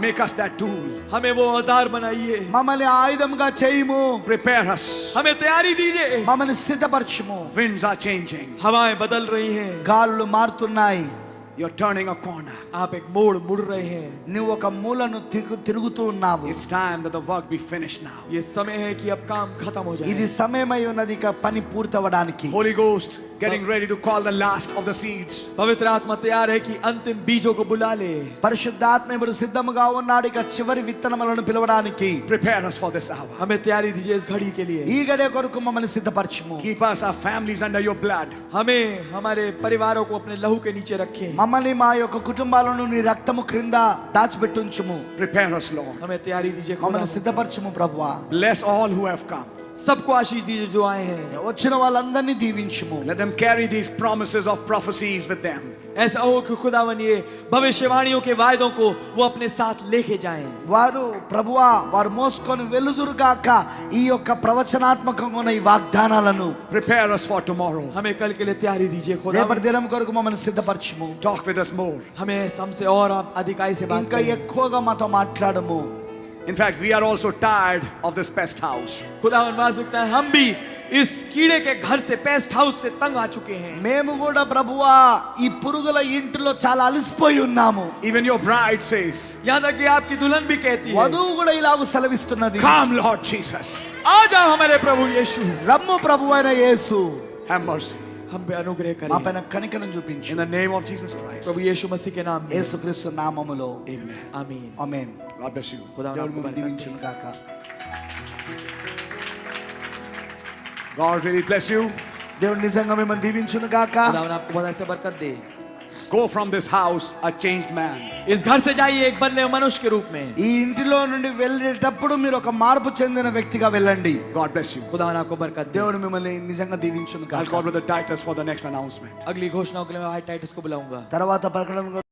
make us that tool. हमें वो औजार बनाइए, మమ్మల్ని ఆయుధంగా చేయము. Prepare us. हमें तैयारी दीजिए। మమ్మల్ని సిద్ధపరచుము. Winds are changing. हवाएं बदल रही हैं, గాలులు మారుతున్నాయి. You're turning a corner. आप एक मोड़ मुड़ रहे हैं। నువ్వు ఒక మూలను తిరుగుతూ ఉన్నావు. It's time that the work be finished now. ये समय है कि अब काम खत्म हो ఇది जाए। సమయమై ఉన్నది ఇక పని పూర్తవడానికి. Holy Ghost getting ready to call the last of the seeds. पवित्र आत्मा तैयार है कि अंतिम बीजों को बुला ले। పరిశుద్ధాత్మ ఇప్పుడు సిద్ధముగా ఉన్నాడు ఇక చివరి విత్తనములను పిలవడానికి. Prepare us for this hour. हमें तैयारी दीजिए इस घड़ी के लिए। ఈ గడియ కొరకు మమ్మల్ని సిద్ధపరచుము. Keep us, our families under your blood. हमें हमारे परिवारों को अपने लहू के नीचे रखें। మమ్మల్ని మా యొక్క కుటుంబాలను నీ రక్తము క్రింద దాచిపెట్టుంచుము. Prepare us, Lord. हमें तैयारी दीजिए మమ్మల్ని खुदा। సిద్ధపరచుము ప్రభువా. Bless all who have come. सबको आशीष दीजिए जो आए हैं। వచ్చిన వాళ్ళందరినీ దీవించుము. Let them carry these promises of prophecies with them. ऐसा हो कि खुदावन ये भविष्यवाणियों के वायदों को वो अपने साथ लेके जाएं। వారు ప్రభువా వారు మోసుకొని వెలుదురుగాక ఈ యొక్క ప్రవచనాత్మకంగా ఉన్న ఈ వాగ్దానాలను. Prepare us for tomorrow. हमें कल के लिए तैयारी दीजिए खुदा। రేపటి దినం కొరకు మమ్మల్ని సిద్ధపరచుము. Talk with us more. हमें हमसे और आप अधिकाई से बात ఇంకా करें। ఎక్కువగా మాతో మాట్లాడము. In fact, we are also tired of this pest house. खुदावन मान सकता है हम भी इस कीड़े के घर से पेस्ट हाउस से तंग आ चुके हैं। మేము కూడా ప్రభువా ఈ పురుగుల ఇంటిలో చాలా అలసిపోయి ఉన్నాము. Even your bride says, यहाँ तक कि आपकी दुल्हन भी कहती है, వధువు కూడా ఇలాగ సెలవిస్తున్నది. come Lord Jesus, आ जाओ हमारे प्रभु यीशु, రమ్ము ప్రభువైన యేసు, have mercy. हम पे अनुग्रह మా करें। పైన కనికరం చూపించు. In the name of Jesus Christ. प्रभु यीशु मसीह के नाम में యేసుక్రీస్తు నామములో Amen. आमीन। ఆమేన్. God bless you. खुदावन దేవుడు आपको మిమ్మల్ని बरकत दे। దీవించును గాక. God really bless you. దేవుడు నిజంగా మిమ్మల్ని దీవించును గాక. खुदावन आपको बहुत ऐसे बरकत दे। Go from this house a changed man. इस घर से जाइए एक बदले मनुष्य के रूप में। ఈ ఇంటిలో నుండి వెళ్ళేటప్పుడు మీరు ఒక మార్పు చెందిన వ్యక్తిగా వెళ్ళండి. God bless you. खुदावन आपको बरकत दे। దేవుడు మిమ్మల్ని నిజంగా దీవించును I'll call గాక. Brother Titus for the next announcement. अगली घोषणाओं के लिए मैं भाई टाइटस को बुलाऊंगा। తర్వాత ప్రకటన